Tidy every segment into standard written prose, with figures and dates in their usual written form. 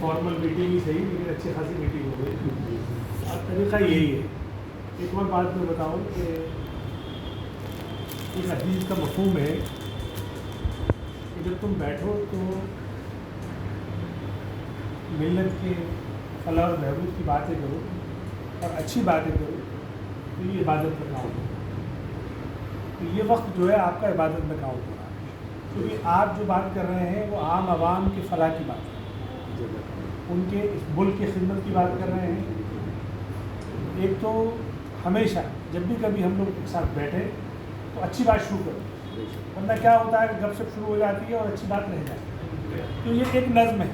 Formal meeting ہی صحیح لیکن اچھی خاصی میٹنگ ہو گئی. اور طریقہ یہی ہے. ایک اور بات میں بتاؤں کہ اس حدیث کا مفہوم ہے کہ جب تم بیٹھو تو ملت کے فلاح اور بہبود کی باتیں کرو اور اچھی باتیں کرو تو یہ عبادت میں کاؤنٹ ہوگا. تو یہ وقت جو ہے آپ کا عبادت میں کاؤنٹ ہوگا کیونکہ آپ جو بات کر رہے ہیں وہ عام عوام کے فلاح کی بات ہے, ان کے اس ملک کی خدمت کی بات کر رہے ہیں. ایک تو ہمیشہ جب بھی کبھی ہم لوگ ایک ساتھ بیٹھے تو اچھی بات شروع کرو, ورنہ کیا ہوتا ہے کہ گپ شپ شروع ہو جاتی ہے اور اچھی بات رہ جاتی ہے. تو یہ ایک نظم ہے.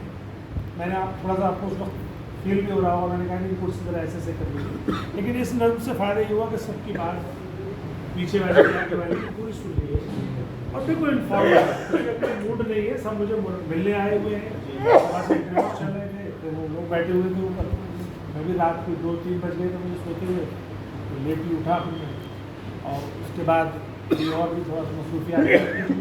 میں نے آپ تھوڑا سا آپ کو اس وقت فیل بھی ہو رہا ہوگا, میں نے کہا کہ کرسی طرح ایسے کر لیجیے, لیکن اس نظم سے فائدہ یہ ہوا کہ سب کی بات پیچھے والے پوری سن لی ہے اور پھر کوئی انفارم موڈ نہیں ہے. سب مجھے ملنے آئے ہوئے ہیں, وہاں سے انٹرویو چل رہے تھے تو وہ لوگ بیٹھے ہوئے تھے اوپر. میں بھی رات کو 2-3 بج گئے تو مجھے سوتے ہوئے لیٹ ہی اٹھا پھر میں, اور اس کے بعد اور بھی تھوڑا سا مصروفیات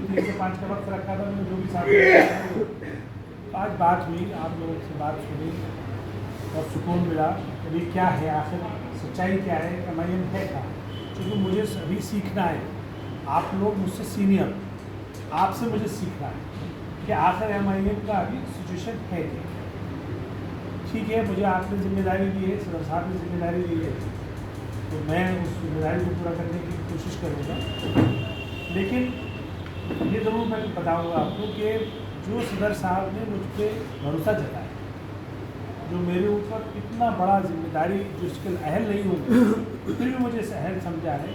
3 سے 5 کا وقت رکھا تھا. میں جو بھی ساتھ آج بات ہوئی, آپ لوگوں سے بات سنی اور سکون ملا. ابھی کیا ہے آخر سچائی کیا ہے, MIM ہے کیا, کیونکہ مجھے ابھی سیکھنا ہے. آپ لوگ مجھ سے سینئر, آپ سے مجھے سیکھنا ہے کہ آخر MIM کا ابھی سچویشن ہے کیا. ٹھیک ہے, مجھے آپ نے ذمہ داری دی ہے, صدر صاحب نے ذمہ داری دی ہے, تو میں اس ذمہ داری کو پورا کرنے کی کوشش کروں گا. لیکن یہ ضرور میں بتاؤں گا آپ کو کہ جو صدر صاحب نے مجھ پہ بھروسہ جتایا, جو میرے اوپر اتنا بڑا ذمہ داری جو اس کے اہل نہیں ہوں پھر بھی مجھے اسے اہل سمجھا ہے,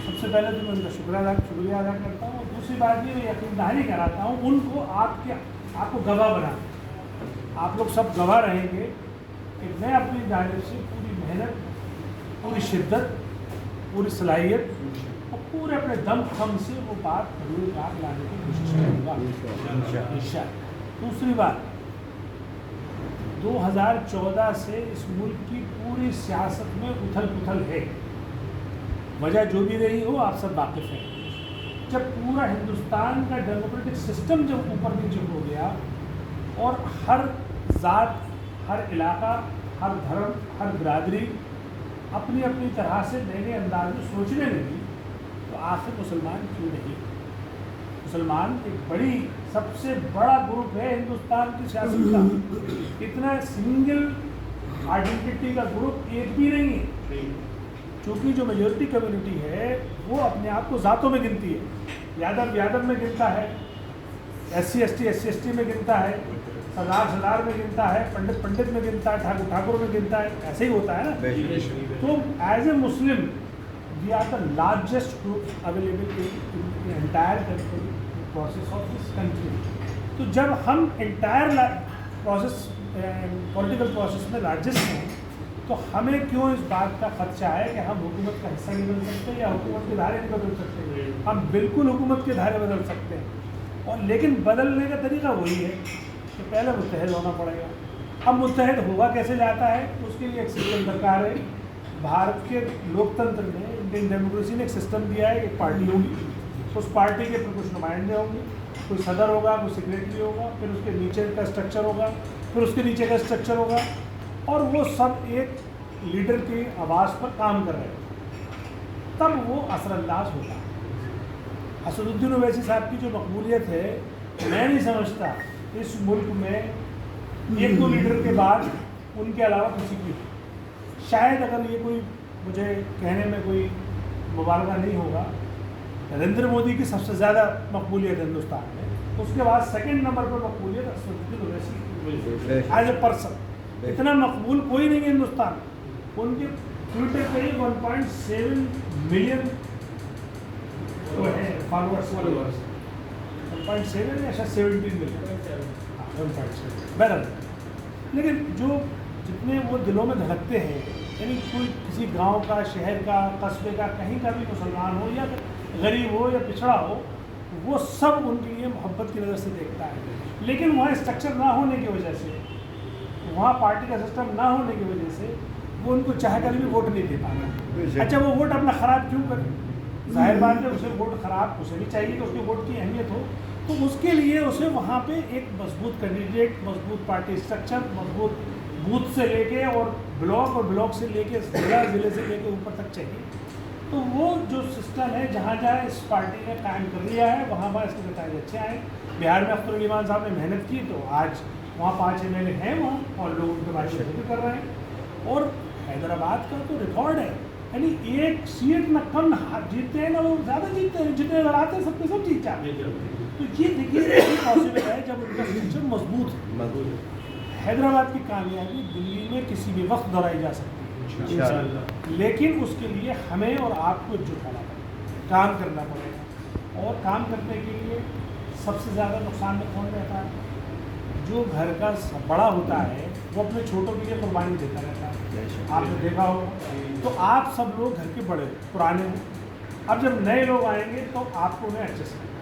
سب سے پہلے تو میں ان کا شکریہ ادا کرتا ہوں. اور دوسری بات یہ یقین دہانی کراتا ہوں ان کو, آپ کو گواہ بنا, آپ لوگ سب گواہ رہیں گے کہ میں اپنی جانب سے پوری محنت, پوری شدت, پوری صلاحیت اور پورے اپنے دم خم سے وہ بات حضور پاک لانے کی کوشش کروں گا انشاءاللہ. دوسری بات, 2014 سے اس ملک کی پوری سیاست میں اتھل پتھل ہے. وجہ جو بھی رہی ہو آپ سب واقف ہیں. جب پورا ہندوستان کا ڈیموکریٹک سسٹم جب اوپر نیچے ہو گیا اور ہر ذات, ہر علاقہ, ہر دھرم, ہر برادری اپنی اپنی طرح سے نئے نئے انداز میں سوچنے لگی, تو آخر مسلمان کیوں نہیں. مسلمان ایک بڑی, سب سے بڑا گروپ ہے ہندوستان کی سیاست کا. اتنا سنگل آئیڈینٹی کا گروپ ایک بھی نہیں ہے, چونکہ جو میجورٹی کمیونٹی ہے وہ اپنے آپ کو ذاتوں میں گنتی ہے. یادو میں گنتا ہے, SC ST میں گنتا ہے, سردار میں گنتا ہے, پنڈت میں گنتا ہے, ٹھاکر میں گنتا ہے. ایسے ہی ہوتا ہے نا. تو as a Muslim we are the largest group available in entire process of this country. تو جب ہم انٹائر پروسیس پولیٹیکل پروسیس میں لارجسٹ ہیں تو ہمیں کیوں اس بات کا خدشہ ہے کہ ہم حکومت کا حصہ نہیں بن سکتے یا حکومت کے دھارے نہیں بدل سکتے. ہم بالکل حکومت کے دھارے بدل سکتے ہیں, اور لیکن بدلنے کا طریقہ وہی ہے کہ پہلے متحد ہونا پڑے گا. اب متحد ہوا کیسے جاتا ہے, اس کے لیے ایک سسٹم درکار ہے. بھارت کے لوکتنتر میں, انڈین ڈیموکریسی نے ایک سسٹم دیا ہے, ایک پارٹی ہوگی, اس پارٹی کے کچھ نمائندے ہوں گے, کوئی صدر ہوگا, کوئی سیکریٹری ہوگا, پھر اس کے نیچے کا اسٹرکچر ہوگا, پھر اس کے نیچے کا اسٹرکچر ہوگا, اور وہ سب ایک لیڈر کی آواز پر کام کر رہے ہیں, تب وہ اثر انداز ہوتا ہے. اسد الدین اویسی صاحب کی جو مقبولیت ہے, میں نہیں سمجھتا اس ملک میں 1-2 لیڈر کے بعد ان کے علاوہ کسی کی. شاید اگر یہ کوئی مجھے کہنے میں کوئی مبالغہ نہیں ہوگا, نریندر مودی کی سب سے زیادہ مقبولیت ہے ہندوستان میں, اس کے بعد سیکنڈ نمبر پر مقبولیت اسد الدین اویسی ایز اے پرسن. اتنا مقبول کوئی نہیں ہے ہندوستان. ان کے ٹویٹر پہ 1.7 ملین فالوورس, 1.7 یا 17 ملین, بہرحال. لیکن جو جتنے وہ دلوں میں دھڑکتے ہیں, یعنی کوئی کسی گاؤں کا, شہر کا, قصبے کا, کہیں کا بھی مسلمان ہو یا غریب ہو یا پچھڑا ہو, وہ سب ان کے لیے محبت کی نظر سے دیکھتا ہے. لیکن وہاں اسٹرکچر نہ ہونے کی وجہ سے, وہاں پارٹی کا سسٹم نہ ہونے کی وجہ سے وہ ان کو چاہ کر بھی ووٹ نہیں دے پاتا. اچھا, وہ ووٹ اپنا خراب کیوں کرے؟ ظاہر بات ہے اسے ووٹ خراب, اسے بھی چاہیے کہ اس کے ووٹ کی اہمیت ہو, تو اس کے لیے اسے وہاں پہ ایک مضبوط کینڈیڈیٹ، مضبوط پارٹی اسٹرکچر، مضبوط بوتھ سے لے کے اور بلاک سے لے کے ضلع سے لے کے اوپر تک چاہیے. تو وہ جو سسٹم ہے جہاں جہاں اس پارٹی نے قائم کر لیا ہے وہاں وہاں اس کے نتائج اچھے آئے. بہار میں اختر علی خان صاحب نے محنت کی تو آج وہاں 5 MLA ہیں وہاں اور لوگ ان کے بارے میں ذکر کر رہے ہیں. اور حیدرآباد کا تو ریکارڈ ہے، یعنی 1 سیٹ نہ کم جیتتے ہیں نہ وہ زیادہ جیتتے ہیں، جتنے لڑاتے ہیں سب کے سب جیت جاتے ہیں. تو یہ دیکھیے پاسبل ہے جب ان کا سسٹم مضبوط ہے. حیدرآباد کی کامیابی دلی میں کسی بھی وقت دہرائی جا سکتی ہے، لیکن اس کے لیے ہمیں اور آپ کو جٹ ہونا پڑے گا، کام کرنا پڑے گا. اور کام کرنے کے لیے سب سے زیادہ نقصان میں کون رہتا ہے؟ جو گھر کا بڑا ہوتا ہے وہ اپنے چھوٹوں کے لیے قربانی دیتا رہتا ہے. آپ نے دیکھا ہوگا. تو آپ سب لوگ گھر کے بڑے پرانے ہوں، اب جب نئے لوگ آئیں گے تو آپ کو انہیں ایڈجسٹ کرنا ہے،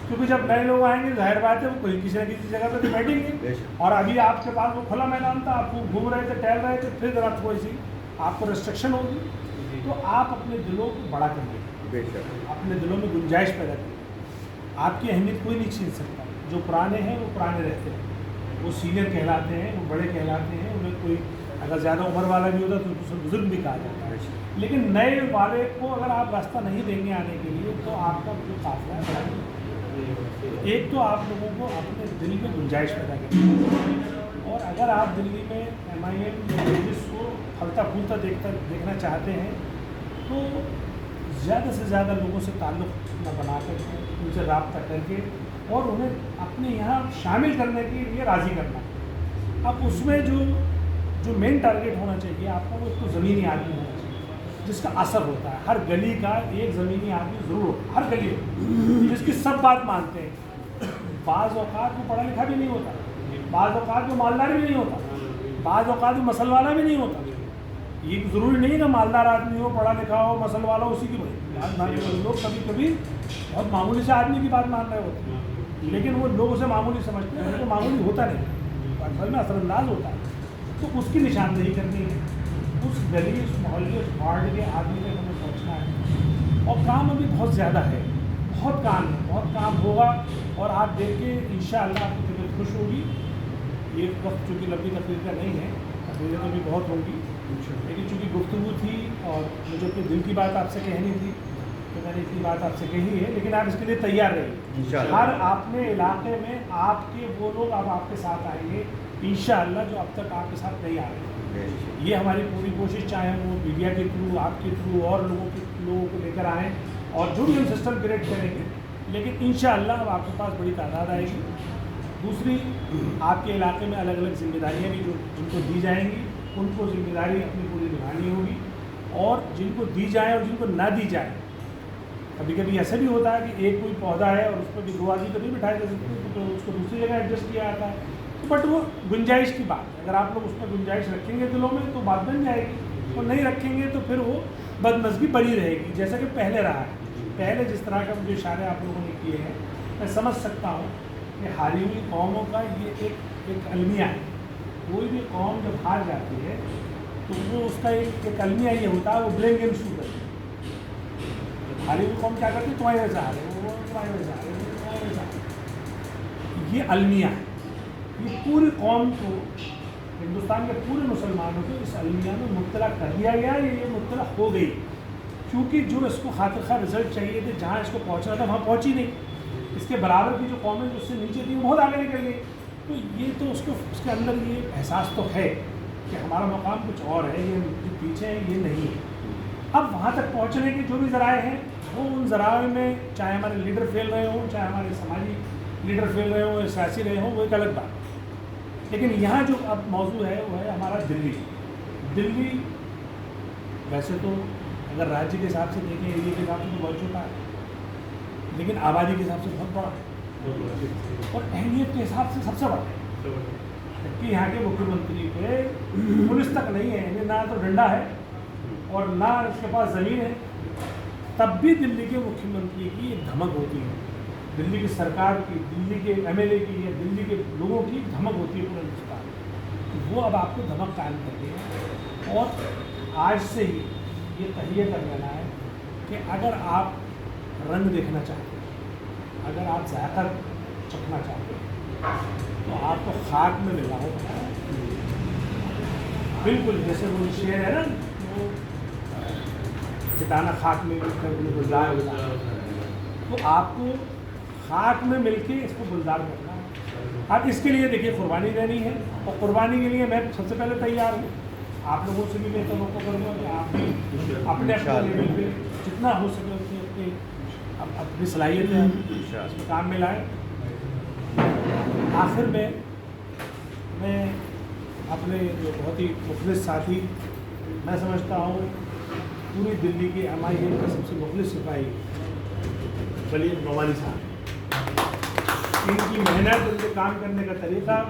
کیونکہ جب نئے لوگ آئیں گے ظاہر بات ہے وہ کوئی کسی نہ کسی جگہ پہ تو بیٹھیں گے. اور ابھی آپ کے پاس وہ کھلا میدان تھا، آپ گھوم رہے تھے، ٹہل رہے تھے، پھر ذرا تھوڑی سی آپ کو ریسٹرکشن ہوگی. تو آپ اپنے دلوں کو بڑا کر لیں، اپنے دلوں میں گنجائش پیدا کریں. آپ کی اہمیت کوئی نہیں چھین سکتا. جو پرانے ہیں وہ پرانے رہتے ہیں، وہ سینئر کہلاتے ہیں، وہ بڑے کہلاتے ہیں. انہیں کوئی اگر زیادہ عمر والا بھی ہوتا تو اسے بزرگ بھی کہا جاتا ہے. لیکن نئے والے کو اگر آپ راستہ نہیں دیں گے آنے کے لیے تو آپ کا جو قافلہ ہے بڑا. ایک تو آپ لوگوں کو اپنے دل میں گنجائش پیدا کرنی ہے. اور اگر آپ دلی میں MIM جس کو پھلتا پھولتا دیکھنا چاہتے ہیں تو زیادہ سے زیادہ لوگوں سے تعلق نہ بنا کر کے، ان سے رابطہ کر کے اور انہیں اپنے یہاں شامل کرنے کے لیے راضی کرنا. اب اس میں جو مین ٹارگیٹ ہونا چاہیے آپ کا وہ ایک تو زمینی آدمی ہونا چاہیے جس کا اثر ہوتا ہے. ہر گلی کا ایک زمینی آدمی ضرور ہوتا ہے، ہر گلی میں، جس کی سب بات مانتے ہیں. بعض اوقات وہ پڑھا لکھا بھی نہیں ہوتا، بعض اوقات وہ مالدار بھی نہیں ہوتا، بعض اوقات وہ مسل والا بھی نہیں ہوتا. یہ ضروری نہیں کہ مالدار آدمی ہو، پڑھا لکھا ہو، مسل والا اسی کی بات مان رہے. لوگ کبھی کبھی بہت معمولی سے آدمی کی بات مان رہے ہوتے ہیں، لیکن وہ لوگ اسے معمولی سمجھتے ہیں. وہ معمولی ہوتا نہیں، اصل میں اثر انداز ہوتا ہے. تو اس کی نشاندہی کرنی ہے. اس گلی، اس محلے، اس وارڈ کے آدمی تک ہمیں پہنچنا ہے. اور کام ابھی بہت زیادہ ہے، بہت کام ہے، بہت کام ہوگا. اور آپ دیکھ کے انشاءاللہ آپ کی طبیعت خوش ہوگی. یہ وقت چونکہ لمبی تقریر کا نہیں ہے، تقریریں تو بھی بہت ہوں گی، لیکن چونکہ گفتگو تھی اور مجھے اپنے دل کی بات آپ سے کہنی تھی تو میں نے اتنی بات آپ سے کہی ہے. لیکن آپ اس کے لیے تیار رہیے. ہر اپنے علاقے میں آپ کے وہ لوگ اب آپ کے ساتھ آئیں گے انشاءاللہ جو اب تک آپ کے ساتھ نہیں آئے. یہ ہماری پوری کوشش، چاہے وہ میڈیا کے تھرو، آپ کے تھرو اور لوگوں کو لے کر آئیں اور جو بھی ہم سسٹم کریٹ کریں گے، لیکن انشاءاللہ اب آپ کے پاس بڑی تعداد آئے گی. دوسری، آپ کے علاقے میں الگ الگ ذمہ داریاں بھی جن کو دی جائیں گی ان کو ذمہ داری اپنی پوری نبھانی ہوگی. اور جن کو دی جائیں اور جن کو نہ دی جائے، کبھی کبھی ایسا بھی ہوتا ہے کہ ایک کوئی پودا ہے اور اس پہ بھی 2 آدمی تو نہیں بٹھائے جا سکتے، تو اس کو دوسری جگہ ایڈجسٹ کیا جاتا ہے. بٹ وہ گنجائش کی بات ہے. اگر آپ لوگ اس میں گنجائش رکھیں گے دلوں میں تو بات بن جائے گی، اور نہیں رکھیں گے تو پھر وہ بدمزگی بڑی رہے گی جیسا کہ پہلے رہا ہے. پہلے جس طرح کا مجھے اشارے آپ لوگوں نے کیے ہیں، میں سمجھ سکتا ہوں کہ ہاری ہوئی قوموں کا یہ ایک المیہ ہے. کوئی بھی قوم جب ہار جاتی ہے تو وہ اس کا ایک المیہ یہ ہوتا ہے، وہ بلیم گیم شروع کرتی ہے. ہاری ہوئی قوم کیا کرتی ہے؟ تمہاری وجہ سے ہارے، وہ تمہاری وجہ سے ہارے، تمہاری وجہ سے ہارے. یہ المیہ ہے. یہ پوری قوم کو، ہندوستان کے پورے مسلمانوں کو اس المیہ میں مبتلا کر دیا گیا. یہ مبتلا ہو گئی کیونکہ جو اس کو خاطر خواہ رزلٹ چاہیے تھے، جہاں اس کو پہنچنا تھا وہاں پہنچی نہیں. اس کے برابر کی جو قومیں جو اس سے نیچے تھیں وہ بہت آگے نکل گئی. تو یہ تو اس کے اندر یہ احساس تو ہے کہ ہمارا مقام کچھ اور ہے، یہ جو پیچھے ہے یہ نہیں ہے. اب وہاں تک پہنچنے کے جو بھی ذرائع ہیں وہ ان ذرائع میں چاہے ہمارے لیڈر فیل رہے ہوں، چاہے ہمارے سماجی لیڈر فیل رہے ہوں، سیاسی رہے ہوں، وہ ایک الگ بات. لیکن یہاں جو اب موضوع ہے وہ ہے ہمارا دلی. دلی ویسے تو اگر راجیہ کے حساب سے دیکھیں، ایریا کے حساب سے تو بہت چھوٹا ہے، لیکن آبادی کے حساب سے بہت بڑا ہے اور اہمیت کے حساب سے سب سے بڑا ہے. کہ یہاں کے مکھیہ منتری پہ پولیس تک نہیں ہے، نہ تو ڈنڈا ہے اور نہ اس کے پاس زمین ہے، تب بھی دلی کے مکھیہ منتری کی ایک دھمک ہوتی ہے، دلی کی سرکار کی، دلی کے MLA کی یا دلی کے لوگوں کی دھمک ہوتی ہے پورے ہندوستان. وہ اب آپ کو دھمک قائم کر دی ہے. اور آج سے ہی یہ تہیہ کر لینا ہے کہ اگر آپ رنگ دیکھنا چاہتے ہیں، اگر آپ ذائقہ چکھنا چاہتے ہیں تو آپ کو خاک میں ملا ہوگا، بالکل جیسے وہ شعر ہے نا، وہ چٹانا خاک میں مل کر گلزار ہوتا ہے، تو آپ کو خاک میں مل کے اس کو گلزار کرنا ہے۔ اب اس کے لیے دیکھیے قربانی دینی ہے، اور قربانی کے لیے میں سب سے پہلے تیار ہوں۔ آپ لوگوں سے بھی میں توقع کروں گا کہ آپ بھی اپنے اپنے لیول پہ جتنا ہو سکے اپنی صلاحیتیں اس میں کام میں لائیں۔ آخر میں اپنے جو بہت ہی مخلص ساتھی، میں سمجھتا ہوں پوری دلی کی MIM کا سب سے مخلص سپاہی ولی نعمانی صاحب، ان کی محنت، ان کے کام کرنے کا طریقہ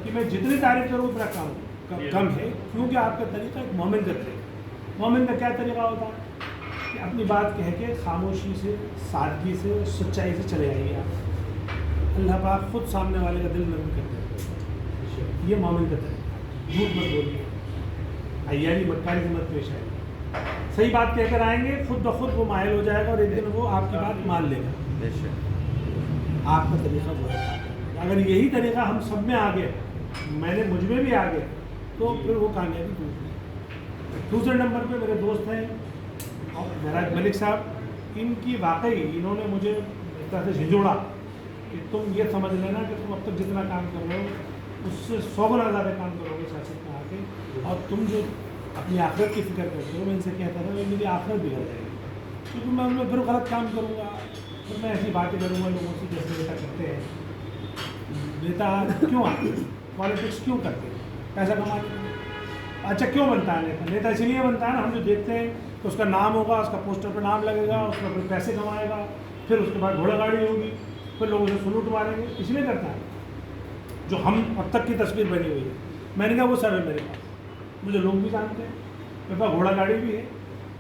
کہ میں جتنی تعریف کروں اتنا کم ہے، کیونکہ آپ کا طریقہ ایک مومن کا طریقہ۔ مومن کا کیا طریقہ ہوتا ہے کہ اپنی بات کہہ کے خاموشی سے، سادگی سے، سچائی سے چلے آئیے آپ، اللہ پاک خود سامنے والے کا دل نرم کر دیتے ہیں۔ یہ مومن کا طریقہ، جھوٹ مت بولیے، عیاری مکاری سے مت پیش آئیے، صحیح بات کہہ کر آئیں گے، خود بخود وہ مائل ہو جائے گا اور ایک دن وہ آپ کی بات مان لے گا۔ آپ کا طریقہ وہ ہے، اگر یہی طریقہ ہم سب میں آ گئے، مجھ میں بھی آ گئے، تو پھر وہ کامیابی ٹوٹ گئی۔ دوسرے نمبر پہ میرے دوست ہیں معراج ملک صاحب، ان کی واقعی انہوں نے مجھے اس طرح سے جھنجھوڑا کہ تم یہ سمجھ لینا کہ تم اب تک جتنا کام کر رہے ہو اس سے 100 گنا زیادہ کام کرو گے سیاست میں آ کے، اور تم جو اپنی آخرت کی فکر کرتے ہو، میں ان سے کہتا تھا کہ میری آخرت بگڑ جائے گی، کیونکہ میں ان میں پھر غلط کام کروں گا، پھر میں ایسی باتیں کروں گا لوگوں سے جیسے نیتا کرتے ہیں۔ نیتا کیوں آتے ہیں؟ پالیٹکس کیوں کرتے ہیں؟ پیسہ کمانے کے لیے۔ اچھا کیوں بنتا ہے نیتا؟ نیتا اسی لیے بنتا ہے نا، ہم جو دیکھتے ہیں کہ اس کا نام ہوگا، اس کا پوسٹر پہ نام لگے گا، اس کا پھر پیسے کمائے گا، پھر اس کے بعد گھوڑا گاڑی ہوگی، پھر لوگ اسے سلوٹ ماریں گے، اس لیے کرتا ہے جو ہم اب تک کی تصویر بنی ہوئی ہے۔ میں نے کہا وہ سب ہے میرے پاس، مجھے لوگ بھی جانتے ہیں، میرے پاس گھوڑا گاڑی بھی ہے،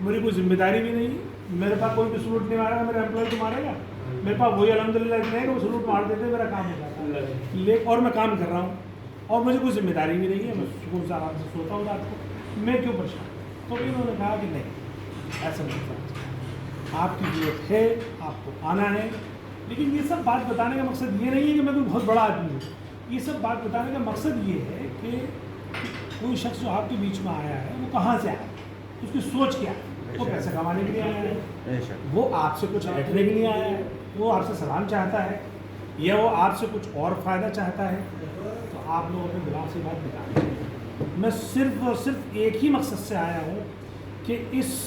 میری کوئی ذمہ داری بھی نہیں ہے، میرے پاس کوئی بھی سلوٹ نہیں مارے گا، میرا امپلائی تو مارے گا، میرے پاس وہی الحمدللہ اتنے ہیں کہ وہ سلوٹ مار دیتے میرا کام ہو جاتا ہے، اور میں کام کر رہا ہوں، اور مجھے کوئی ذمہ داری بھی نہیں ہے، میں سکون سے آرام سے سوتا ہوں رات کو، میں کیوں پریشان؟ تو انہوں نے کہا کہ نہیں، ایسا نہیں کرنا، آپ کی ضرورت ہے، آپ کو آنا ہے۔ لیکن یہ سب بات بتانے کا مقصد یہ نہیں ہے کہ میں کوئی بہت بڑا آدمی ہوں، یہ سب بات بتانے کا مقصد یہ ہے کہ کوئی شخص جو آپ کے بیچ میں آیا ہے وہ کہاں سے آیا ہے، اس کی سوچ کیا ہے، وہ پیسے کمانے کے لیے آیا ہے، وہ آپ سے کچھ بیٹھنے کے لیے آیا ہے، وہ آپ سے سلام چاہتا ہے، یا وہ آپ سے کچھ اور فائدہ چاہتا ہے، تو آپ لوگ اپنے دماغ سے بات بتا دیں۔ میں صرف اور صرف ایک ہی مقصد سے آیا ہوں کہ اس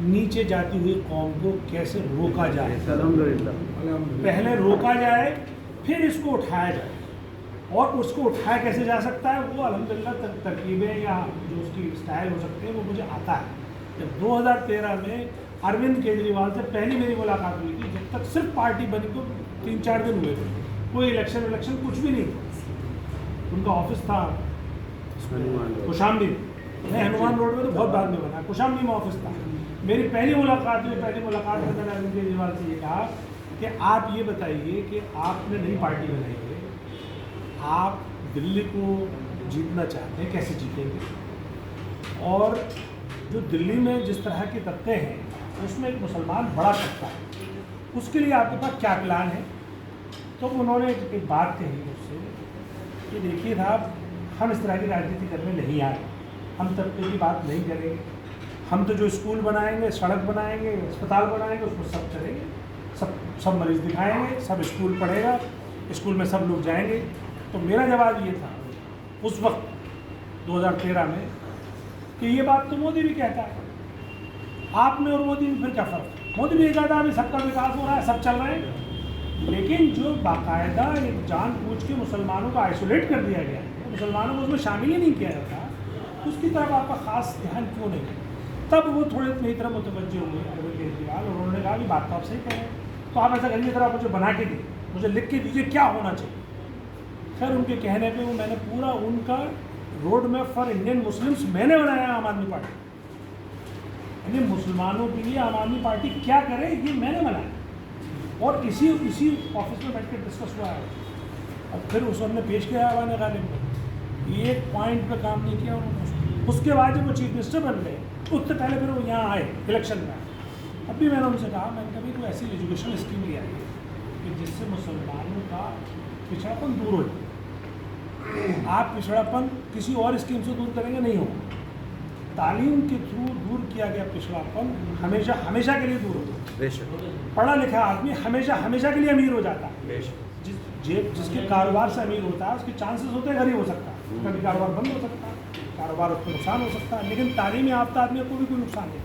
نیچے جاتی ہوئی قوم کو کیسے روکا جائے، پہلے روکا جائے پھر اس کو اٹھایا جائے، اور اس کو اٹھایا کیسے جا سکتا ہے وہ الحمدللہ ترکیبیں یا جو اس کی اسٹائل ہو سکتے ہیں وہ مجھے آتا ہے۔ جب 2013 میں اروند کیجریوال سے پہلی میری ملاقات ہوئی تھی، جب تک صرف پارٹی بنی تو 3-4 دن ہوئے تھے، کوئی الیکشن کچھ بھی نہیں تھا، ان کا آفس تھا کوشامبی میں، ہنومان روڈ میں تو بہت بعد میں بنا، کوشامبی میں آفس تھا۔ میری پہلی ملاقات میں نے اروند کیجریوال سے یہ کہا کہ آپ یہ بتائیے کہ آپ نے نئی پارٹی بنائی ہے، آپ دلی کو جیتنا چاہتے ہیں، کیسے جیتیں گے؟ اور جو دلی میں جس طرح کے طبقے ہیں اس میں ایک مسلمان بڑا طبقہ ہے، اس کے لیے آپ کے پاس کیا پلان ہے؟ تو انہوں نے ایک بات کہی مجھ سے کہ دیکھیے صاحب، ہم اس طرح کی راجنیتی کرنے نہیں آئے، ہم طبقے کی بات نہیں کریں گے، ہم تو جو اسکول بنائیں گے، سڑک بنائیں گے، اسپتال بنائیں گے، اس میں سب چلیں گے، سب مریض دکھائیں گے، سب اسکول پڑھے گا، اسکول میں سب لوگ جائیں گے۔ تو میرا جواب یہ تھا اس وقت 2013 میں کہ یہ بات تو مودی بھی کہتا ہے، آپ میں اور مودی میں پھر کیا فرق ہے؟ مودی بھی یہ کہتا ہے ابھی سب کا وکاس ہو رہا ہے، سب چل رہے ہیں، لیکن جو باقاعدہ ایک جان بوجھ کے مسلمانوں کو آئسولیٹ کر دیا گیا ہے، مسلمانوں کو اس میں شامل ہی نہیں کیا جاتا، اس کی طرف آپ کا خاص دھیان کیوں نہیں ہے؟ تب وہ تھوڑے میری طرف متوجہ ہوئے اروند کیجریوال، اور انہوں نے کہا کہ بات تو آپ صحیح کہہ رہے ہیں، تو آپ ایسا کریے ذرا مجھے بنا کے دیں، مجھے لکھ کے دیجیے کیا ہونا چاہیے۔ خیر ان کے کہنے پہ وہ میں نے پورا ان کا road map for Indian Muslims میں نے بنایا عام آدمی پارٹی، یعنی مسلمانوں کے لیے عام آدمی پارٹی کیا کرے یہ میں نے بنایا، اور اسی آفس میں بیٹھ کے ڈسکس ہوا ہے، اور پھر اس وقت نے پیش کیا ایوان غالب کو، ایک پوائنٹ پہ کام نہیں کیا انہوں نے۔ اس کے بعد جب وہ چیف منسٹر بن گئے اس سے پہلے پھر وہ یہاں آئے الیکشن میں، اب بھی میں نے ان سے کہا، میں نے کبھی کوئی ایسی ایجوکیشنل اسکیم لے آئی ہے کہ جس سے مسلمانوں کا پچھڑاپن دور ہو جائے. آپ پچھڑاپن کسی اور اسکیم سے دور کریں گے نہیں ہوگا. تعلیم کے تھرو دور کیا گیا پچھڑاپن ہمیشہ ہمیشہ کے لیے دور ہوتا ہے. پڑھا لکھا آدمی ہمیشہ کے لیے امیر ہو جاتا ہے. جس کے کاروبار سے امیر ہوتا ہے اس کے چانسز ہوتے ہیں غریب ہو سکتا ہے، کبھی کاروبار بند ہو سکتا ہے، کاروبار اس کو نقصان ہو سکتا ہے، لیکن تعلیم یافتہ آدمی کو بھی کوئی نقصان نہیں.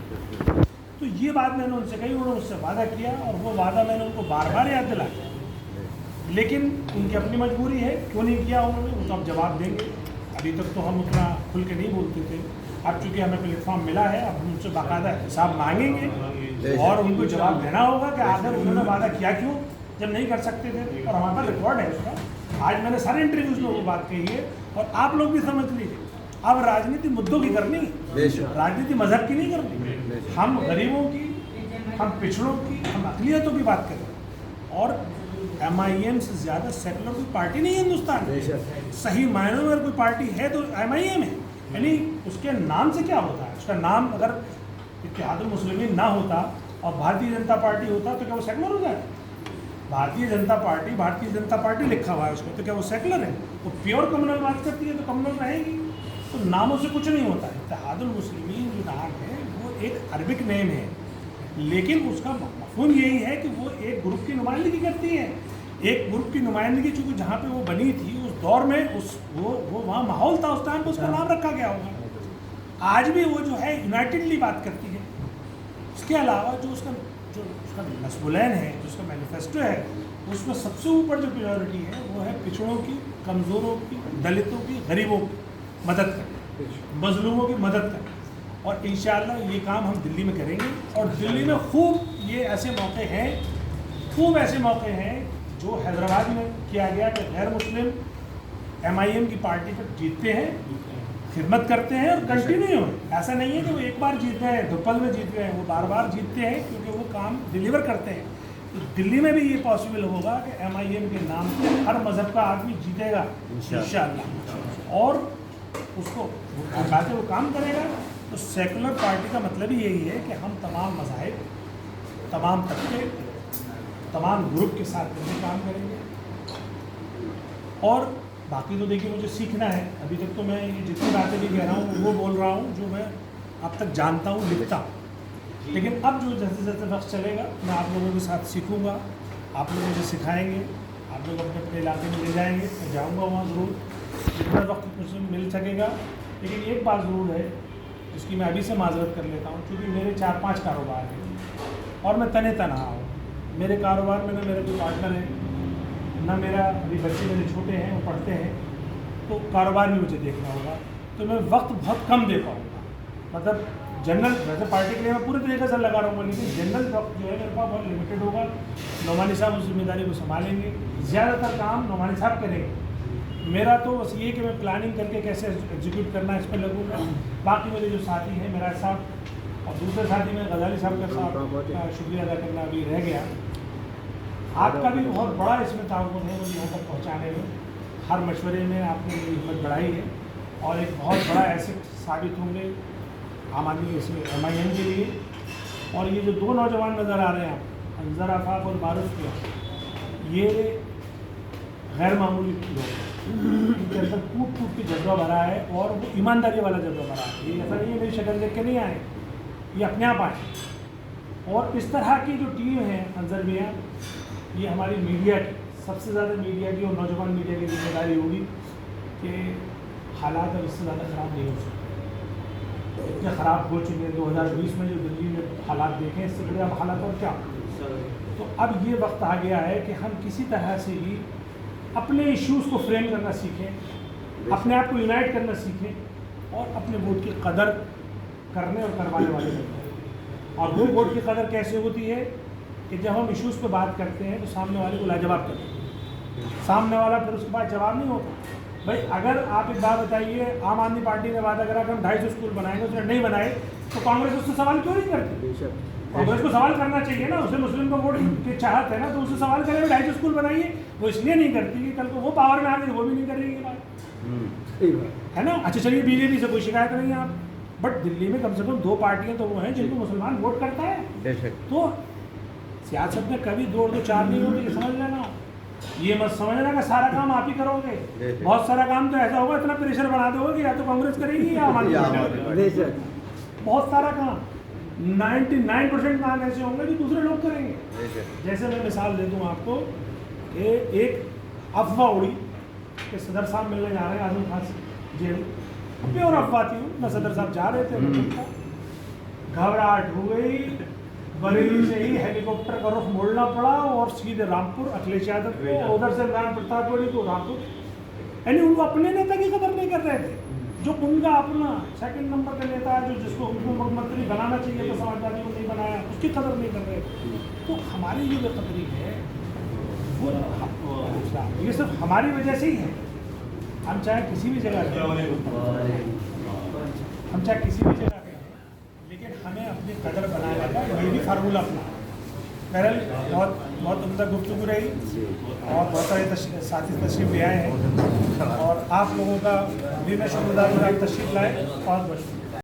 تو یہ بات میں نے ان سے کہی، انہوں نے اس سے وعدہ کیا اور وہ وعدہ میں نے ان کو بار بار یاد دلایا، لیکن ان کی اپنی مجبوری ہے. کیوں نہیں کیا انہوں نے، وہ تو اب جواب دیں گے. ابھی تک تو ہم اتنا کھل کے نہیں بولتے تھے، اب چونکہ ہمیں پلیٹ فارم ملا ہے، اب ہم ان سے باقاعدہ حساب مانگیں گے اور ان کو جواب دینا ہوگا کہ آخر انہوں نے وعدہ کیا کیوں جب نہیں کر سکتے تھے. اور ہمارے پاس ریکارڈ ہے اس کا. آج میں نے سارے انٹرویوز میں وہ بات کہی ہے اور آپ لوگ بھی سمجھ لیجیے. اب راجنیتی مدعوں کی کرنی ہے، راجنیتی مذہب کی نہیں کرنی. ہم غریبوں کی، ہم پچھڑوں کی، ہم اقلیتوں کی بات کریں. اور ایم آئی ایم سے زیادہ سیکولر کوئی پارٹی نہیں ہے ہندوستان میں. صحیح معنوں میں اگر کوئی پارٹی ہے تو ایم آئی ایم ہے. یعنی اس کے نام سے کیا ہوتا ہے، اس کا نام اگر اتحاد المسلمین نہ ہوتا اور بھارتیہ جنتا پارٹی ہوتا تو کیا وہ سیکولر ہو جائے؟ بھارتیہ جنتا پارٹی لکھا ہوا ہے اس کو، تو کیا وہ سیکولر ہے؟ وہ پیور کمیونل بات کرتی ہے تو کمیونل رہے گی. تو ناموں سے کچھ نہیں ہوتا ہے. اتحاد المسلمین جو نام ہے وہ ایک عربک نیم ہے، لیکن اس کا مفہوم یہی ہے کہ وہ ایک گروپ کی نمائندگی کرتی ہے. ایک گروپ کی نمائندگی چونکہ جہاں پہ وہ بنی تھی اس دور میں وہ وہاں ماحول تھا اس ٹائم پہ، اس کا نام رکھا گیا ہوگا. آج بھی وہ جو ہے یونائٹڈلی بات کرتی ہے. اس کے علاوہ جو اس کا نصب العین ہے، جو اس کا مینیفیسٹو ہے، اس میں سب سے اوپر جو پریورٹی ہے وہ ہے پچھڑوں کی، کمزوروں کی، دلتوں کی، غریبوں کی مدد کریں، مظلوموں کی مدد کریں. اور انشاءاللہ یہ کام ہم دلی میں کریں گے. اور دلی میں خوب یہ ایسے موقع ہیں جو حیدرآباد میں کیا گیا کہ غیر مسلم ایم آئی ایم کی پارٹی پر جیتتے ہیں، خدمت کرتے ہیں اور کنٹینیو ہے. ایسا نہیں ہے کہ وہ ایک بار جیت گئے، دوپل میں جیت گئے، وہ بار بار جیتتے ہیں کیونکہ وہ کام ڈیلیور کرتے ہیں. تو دلی میں بھی یہ پاسبل ہوگا کہ ایم آئی ایم کے نام سے ہر مذہب کا آدمی جیتے گا انشاءاللہ، اور اس کو باتیں وہ کام کرے گا. تو سیکولر پارٹی کا مطلب ہی یہی ہے کہ ہم تمام مذاہب، تمام طبقے، تمام گروپ کے ساتھ مل کے کام کریں گے. اور باقی تو دیکھیے مجھے سیکھنا ہے. ابھی تک تو میں یہ جتنی باتیں بھی کہہ رہا ہوں وہ بول رہا ہوں جو میں اب تک جانتا ہوں، لکھتا ہوں. لیکن اب جو جیسے وقت چلے گا میں آپ لوگوں کے ساتھ سیکھوں گا، آپ لوگ مجھے سکھائیں گے، آپ لوگ اپنے اپنے علاقے میں لے جائیں گے. میں جاؤں گا وہاں ضرور جتنا وقت مجھے مل سکے گا. لیکن ایک بات ضرور ہے جس کی میں ابھی سے معذرت کر لیتا ہوں، کیونکہ میرے 4-5 کاروبار ہیں اور میں تنہا ہوں. میرے کاروبار میں نہ میرا کوئی پارٹنر ہے، نہ میرا ابھی بچے میرے چھوٹے ہیں وہ پڑھتے ہیں، تو کاروبار بھی مجھے دیکھنا ہوگا. تو میں وقت بہت کم دے پاؤں گا. مطلب جنرل ویسے پارٹی کے لیے میں پورے طریقے سے لگا رہوں گا، لیکن جنرل وقت جو ہے میرے پاس بہت لمیٹیڈ ہوگا. نعمانی صاحب اس ذمہ داری کو سنبھالیں گے، زیادہ تر کام نعمانی صاحب کریں گے. میرا تو بس یہ کہ میں پلاننگ کر کے کیسے ایگزیکیوٹ کرنا ہے اس پہ لگوں گا. باقی میرے جو ساتھی ہیں، میرا صاحب اور دوسرے ساتھی میں غزالی صاحب کا شکریہ ادا کرنا ابھی رہ گیا. آپ کا بھی بہت بڑا اس میں تعاون ہے مجھے یہاں تک پہنچانے میں. ہر مشورے میں آپ نے میری ہمت بڑھائی ہے اور ایک بہت بڑا ایسٹ ثابت ہوں گے عام آدمی اس میں ایم آئی ایم کے لیے. اور یہ جو 2 نوجوان نظر آ رہے ہیں آپ، انظر آفاق اور معروف کے، یہ غیر معمولی لوگ ہیں. ان کے اندر ٹوٹ کے جذبہ بھرا ہے اور وہ ایمانداری والا جذبہ بھرا ہے. یہ ایسا نہیں ہے میری شکل دیکھ کے نہیں آئے، یہ اپنے آپ آئے. اور اس طرح کی جو ٹیم ہے انظر میاں، یہ ہماری میڈیا کی، سب سے زیادہ میڈیا کی اور نوجوان میڈیا کی ذمہ داری ہوگی کہ حالات اب اس سے زیادہ خراب نہیں ہو سکتے. اتنے خراب ہو چکے ہیں 2020 میں جو دلی میں حالات دیکھیں، اس سے بڑے اب حالات اور کیا. تو اب یہ وقت آ گیا ہے کہ ہم کسی طرح سے بھی اپنے ایشوز کو فریم کرنا سیکھیں، اپنے آپ کو یونائٹ کرنا سیکھیں اور اپنے ووٹ کی قدر کرنے اور کروانے والے بنیں. اور وہ ووٹ کی قدر کیسے ہوتی ہے کہ جب ہم ایشوز پہ بات کرتے ہیں تو سامنے والے کو لاجواب کرتے ہیں. سامنے والا پھر اس کے بعد جواب نہیں ہوتا. بھائی اگر آپ ایک بات بتائیے، عام آدمی پارٹی نے وعدہ کرا کہ ہم 250 اسکول بنائیں گے، اس نے نہیں بنائے تو کانگریس اس سے سوال کیوں نہیں کرتی؟ کانگریس کو سوال کرنا چاہیے نا، اسے مسلم کو ووٹ کی چاہت ہے نا، تو اسے سوال کرے 250 اسکول بنائیے. وہ اس لیے نہیں کرتی کہ کل کو وہ پاور میں آ گئی وہ بھی نہیں کرے گی بات، ہے نا. اچھا چلیے بی جے پی سے کوئی شکایت نہیں ہے آپ، بٹ دلی میں کم سے کم 2 پارٹیاں تو وہ ہیں جن کو مسلمان ووٹ کرتا ہے. بے شک. تو سیاست میں کبھی 2 اور 2 4 نہیں ہوتی، یہ سمجھ لینا. یہ مت سمجھنا کہ سارا کام آپ ہی کرو گے. بہت سارا کام تو ایسا ہوگا، اتنا پریشر بنا دو گے کہ یا تو کانگریس کرے گی یا ہماری بے شک. بہت سارا کام 99% کام ایسے ہوں گے جو دوسرے لوگ کریں گے. جیسے میں مثال دے دوں آپ کو کہ ایک افواہ اڑی کہ صدر صاحب ملنے جا رہے ہیں اعظم خان سے جیل. پیور افواہ تھی، نہ صدر صاحب جا رہے تھے. گھبراہٹ ہو گئی، بریلی سے ہی ہیلی کاپٹر کا رخ موڑنا پڑا اور سیدھے رامپور اکھلیش یادو کو، ادھر سے رام پرتاپ گوڑی کو رامپور. یعنی ان کو اپنے نیتا کی قدر نہیں کر رہے تھے، جو ان کا اپنا 2 نمبر کا نیتا ہے، جو جس کو ان کو منتری بنانا چاہیے تو سماجوادی کو نہیں بنایا، اس کی قدر نہیں کر رہے. تو ہماری جو بے قدری ہے وہ یہ صرف ہماری وجہ سے ہی ہے. ہم چاہے کسی بھی جگہ لیکن ہمیں اپنی قدر بنانے کا یہ بھی فارمولہ اپنا. بہرحال بہت عمدہ گفتگو رہی اور بہت سارے ساتھی تشریف لے آئے ہیں اور آپ لوگوں کا بھی میں شکر گزار ہوں، آپ تشریف لائے. بہت بہت شکریہ.